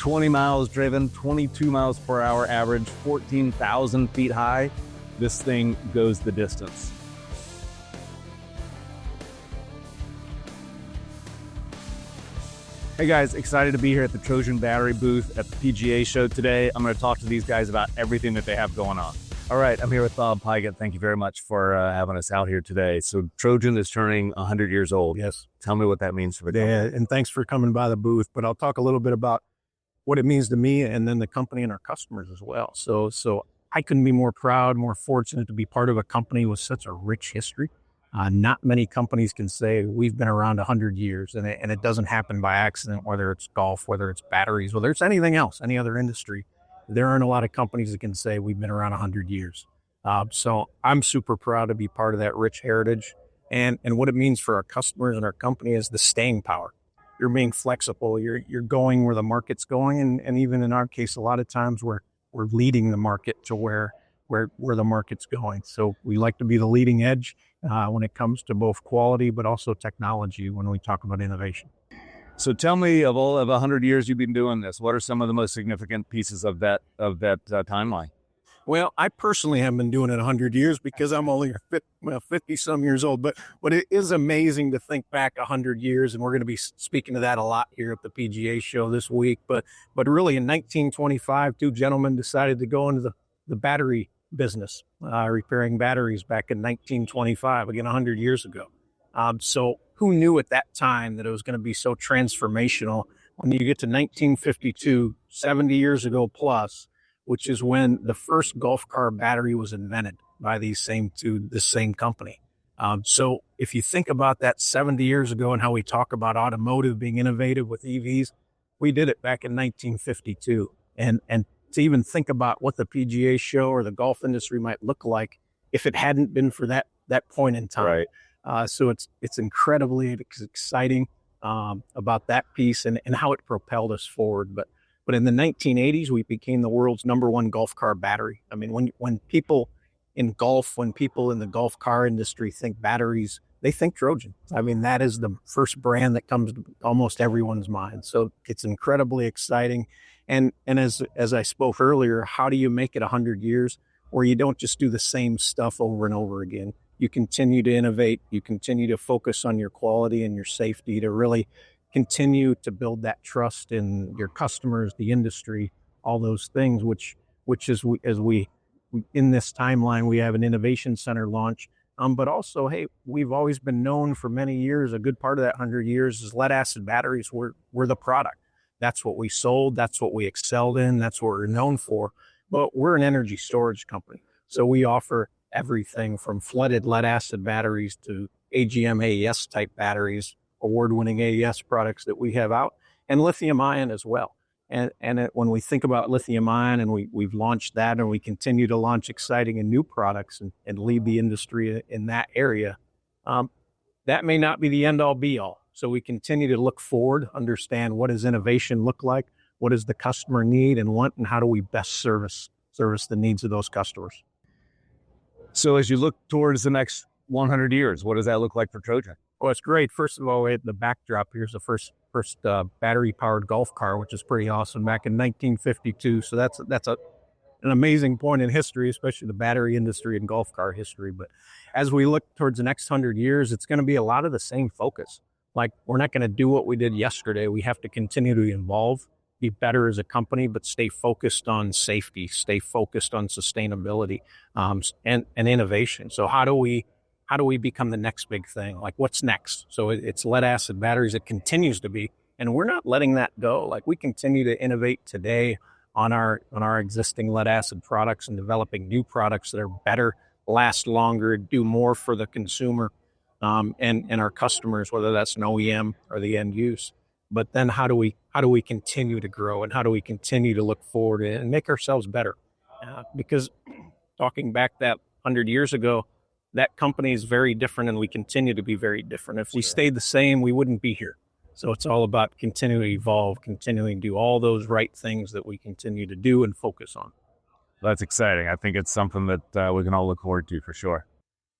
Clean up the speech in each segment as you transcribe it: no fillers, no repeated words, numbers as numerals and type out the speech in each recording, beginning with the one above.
20 miles driven, 22 miles per hour average, 14,000 feet high. This thing goes the distance. Hey guys, excited to be here at the Trojan Battery booth at the PGA show today. I'm going to talk to these guys about everything that they have going on. All right, I'm here with Bob Pikes. Thank you very much for having us out here today. So Trojan is turning 100 years old. Yes. Tell me what that means for the company. Yeah, and thanks for coming by the booth. But I'll talk a little bit about what it means to me and then the company and our customers as well. So I couldn't be more proud, more fortunate to be part of a company with such a rich history. Not many companies can say we've been around 100 years, and it doesn't happen by accident, whether it's golf, whether it's batteries, whether it's anything else, any other industry. There aren't a lot of companies that can say we've been around 100 years. So I'm super proud to be part of that rich heritage. And what it means for our customers and our company is the staying power. You're being flexible. You're going where the market's going. And even in our case, a lot of times we're leading the market to where the market's going. So we like to be the leading edge when it comes to both quality, but also technology when we talk about innovation. So tell me, of 100 years you've been doing this, what are some of the most significant pieces of that timeline? Well, I personally have been doing it 100 years because I'm only 50-some years old. But it is amazing to think back 100 years, and we're going to be speaking to that a lot here at the PGA show this week. But really, in 1925, two gentlemen decided to go into the battery business, repairing batteries back in 1925, again, 100 years ago. So who knew at that time that it was going to be so transformational when you get to 1952, 70 years ago plus, which is when the first golf car battery was invented by this same company. So if you think about that 70 years ago and how we talk about automotive being innovative with EVs, we did it back in 1952. And to even think about what the PGA show or the golf industry might look like if it hadn't been for that point in time. Right. So it's incredibly exciting about that piece and how it propelled us forward. But in the 1980s, we became the world's #1 golf car battery. I mean, when people in golf, when people in the golf car industry think batteries, they think Trojan. I mean, that is the first brand that comes to almost everyone's mind. So it's incredibly exciting. And as I spoke earlier, how do you make it 100 years where you don't just do the same stuff over and over again? You continue to innovate. You continue to focus on your quality and your safety to really continue to build that trust in your customers, the industry, all those things, which is as we in this timeline, we have an innovation center launch. But also, hey, we've always been known for many years, a good part of that 100 years is lead acid batteries were the product. That's what we sold. That's what we excelled in. That's what we're known for. But we're an energy storage company. So we offer everything from flooded lead acid batteries to AGM AES type batteries, award-winning AES products that we have out, and lithium ion as well. When we think about lithium ion, and we've launched that, and we continue to launch exciting and new products and lead the industry in that area, that may not be the end-all be-all. So we continue to look forward, understand what does innovation look like, what does the customer need and want, and how do we best service the needs of those customers. So as you look towards the next 100 years, what does that look like for Trojan? Well, it's great. First of all, the backdrop here's the first battery-powered golf car, which is pretty awesome, back in 1952. So that's an amazing point in history, especially the battery industry and golf car history. But as we look towards the next 100 years, it's going to be a lot of the same focus. Like, we're not going to do what we did yesterday. We have to continue to evolve, be better as a company, but stay focused on safety, stay focused on sustainability, and innovation. So how do we become the next big thing? Like, what's next? So it's lead acid batteries. It continues to be, and we're not letting that go. Like, we continue to innovate today on our existing lead acid products and developing new products that are better, last longer, do more for the consumer, and our customers, whether that's an OEM or the end use. But then how do we continue to grow, and how do we continue to look forward and make ourselves better? Because talking back that 100 years ago, that company is very different, and we continue to be very different. If we stayed the same, we wouldn't be here. So it's all about continuing to evolve, continuing to do all those right things that we continue to do and focus on. That's exciting. I think it's something that we can all look forward to for sure.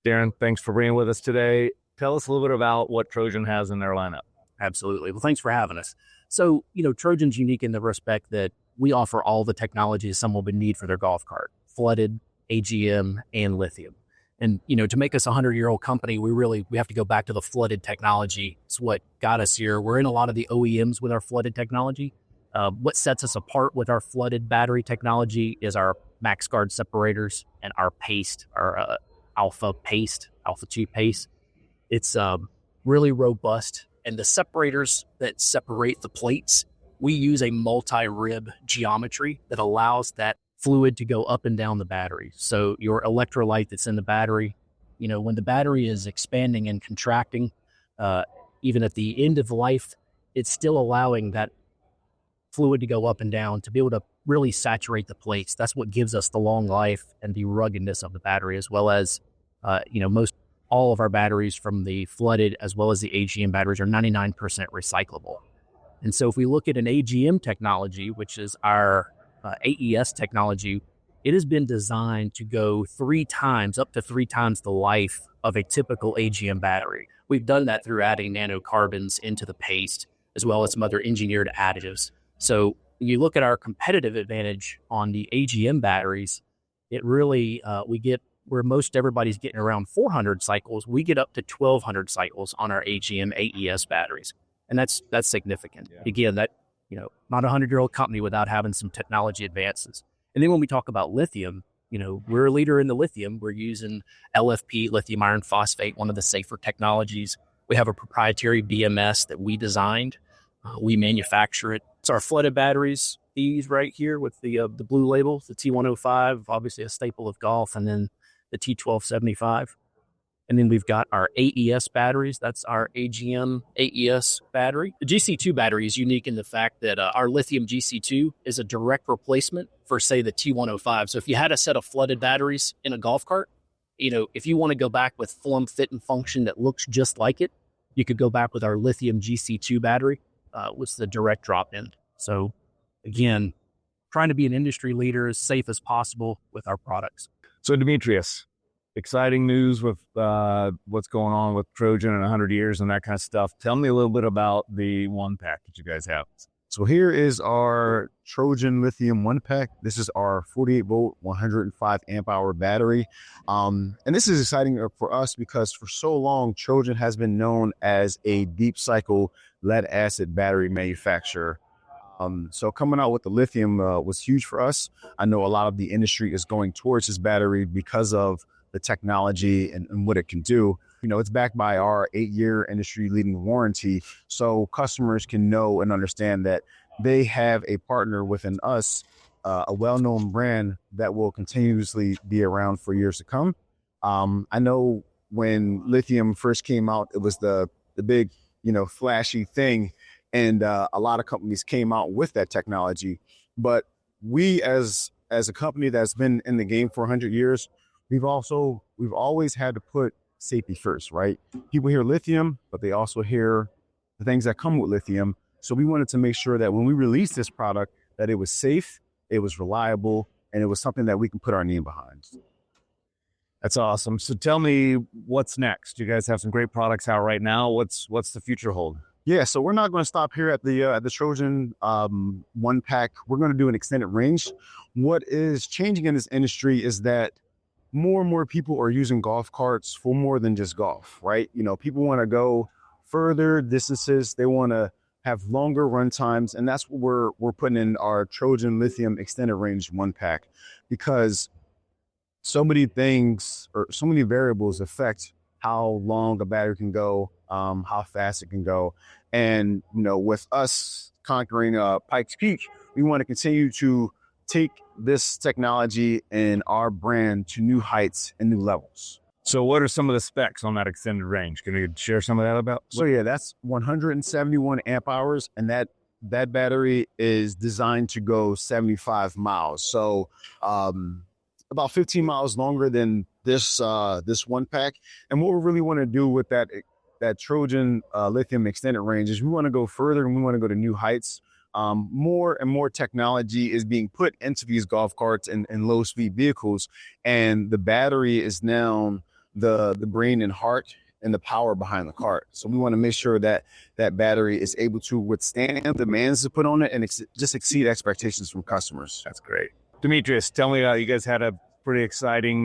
Darren, thanks for being with us today. Tell us a little bit about what Trojan has in their lineup. Absolutely. Well, thanks for having us. So, Trojan's unique in the respect that we offer all the technologies someone would need for their golf cart: flooded, AGM, and lithium. And, to make us a 100-year-old company, we have to go back to the flooded technology. It's what got us here. We're in a lot of the OEMs with our flooded technology. What sets us apart with our flooded battery technology is our max guard separators and our paste, our alpha 2 paste. It's really robust. And the separators that separate the plates, we use a multi-rib geometry that allows that fluid to go up and down the battery. So your electrolyte that's in the battery, when the battery is expanding and contracting, even at the end of life, it's still allowing that fluid to go up and down to be able to really saturate the plates. That's what gives us the long life and the ruggedness of the battery, as well as, all of our batteries from the flooded as well as the AGM batteries are 99% recyclable. And so if we look at an AGM technology, which is our AES technology, it has been designed to go up to three times the life of a typical AGM battery. We've done that through adding nanocarbons into the paste, as well as some other engineered additives. So you look at our competitive advantage on the AGM batteries, it really, we get where most everybody's getting around 400 cycles, we get up to 1,200 cycles on our AGM AES batteries. And that's significant. Yeah. Again, not a 100-year-old company without having some technology advances. And then when we talk about lithium, we're a leader in the lithium. We're using LFP, lithium iron phosphate, one of the safer technologies. We have a proprietary BMS that we designed. We manufacture it. It's our flooded batteries, these right here with the blue labels, the T105, obviously a staple of golf, and then the T1275. And then we've got our AES batteries. That's our AGM AES battery. The GC2 battery is unique in the fact that our lithium GC2 is a direct replacement for, say, the T105. So if you had a set of flooded batteries in a golf cart, if you want to go back with form, fit, and function that looks just like it, you could go back with our lithium GC2 battery, which is the direct drop-in. So again, trying to be an industry leader as safe as possible with our products. So Demetrius, exciting news with what's going on with Trojan in 100 years and that kind of stuff. Tell me a little bit about the one pack that you guys have. So here is our Trojan Lithium one pack. This is our 48 volt, 105 amp hour battery. And this is exciting for us because for so long, Trojan has been known as a deep cycle lead acid battery manufacturer. So coming out with the lithium was huge for us. I know a lot of the industry is going towards this battery because of the technology and what it can do. It's backed by our 8-year industry leading warranty. So customers can know and understand that they have a partner within us, a well-known brand that will continuously be around for years to come. I know when lithium first came out, it was the big, flashy thing. And a lot of companies came out with that technology. But we as a company that's been in the game for 100 years, we've always had to put safety first, right? People hear lithium, but they also hear the things that come with lithium. So we wanted to make sure that when we released this product, that it was safe, it was reliable, and it was something that we can put our name behind. That's awesome. So tell me what's next. You guys have some great products out right now. What's the future hold? Yeah, so we're not going to stop here at the Trojan one pack. We're going to do an extended range. What is changing in this industry is that more and more people are using golf carts for more than just golf, right? People want to go further distances. They want to have longer run times, and that's what we're putting in our Trojan Lithium extended range one pack, because so many things or so many variables affect how long a battery can go, how fast it can go. And, with us conquering Pikes Peak, we want to continue to take this technology and our brand to new heights and new levels. So what are some of the specs on that extended range? Can you share some of that about? So yeah, that's 171 amp hours, and that battery is designed to go 75 miles. So about 15 miles longer than this one pack. And what we really want to do with that Trojan lithium extended range is we want to go further and we want to go to new heights. More and more technology is being put into these golf carts and low speed vehicles, and the battery is now the brain and heart and the power behind the cart. So we want to make sure that that battery is able to withstand demands to put on it and just exceed expectations from customers. That's great. Demetrius, tell me, you guys had a pretty exciting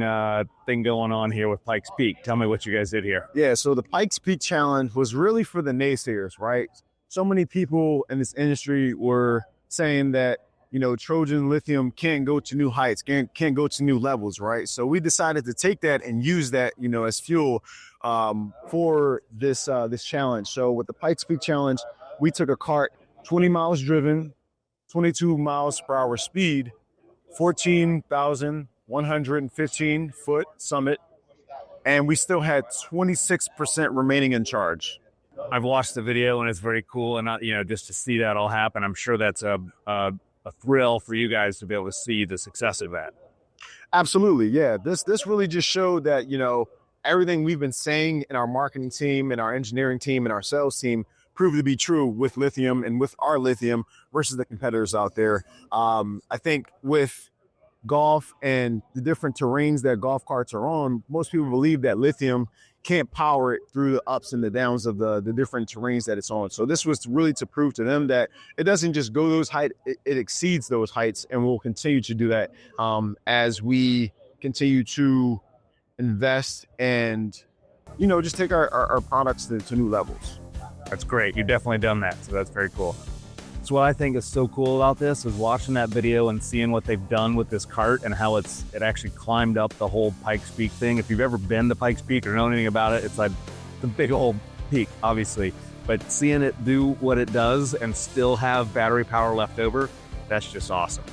thing going on here with Pikes Peak. Tell me what you guys did here. Yeah, so the Pikes Peak Challenge was really for the naysayers, right? So many people in this industry were saying that, you know, Trojan Lithium can't go to new heights, can't go to new levels, right? So we decided to take that and use that, you know, as fuel for this this challenge. So with the Pikes Peak Challenge, we took a cart, 20 miles driven, 22 miles per hour speed, 14,115 foot summit, and we still had 26% remaining in charge. I've watched the video and it's very cool, and you know, just to see that all happen, I'm sure that's a thrill for you guys to be able to see the success of that. Absolutely, yeah. This really just showed that, you know, everything we've been saying in our marketing team and our engineering team and our sales team proved to be true with lithium and with our lithium versus the competitors out there. I think with golf and the different terrains that golf carts are on, most people believe that lithium can't power it through the ups and the downs of the different terrains that it's on. So this was really to prove to them that it doesn't just go those heights, it exceeds those heights, and we'll continue to do that as we continue to invest and, you know, just take our products to new levels. That's great. You've definitely done that, so that's very cool. So what I think is so cool about this is watching that video and seeing what they've done with this cart and how it actually climbed up the whole Pikes Peak thing. If you've ever been to Pikes Peak or know anything about it, it's like the big old peak, obviously. But seeing it do what it does and still have battery power left over, that's just awesome.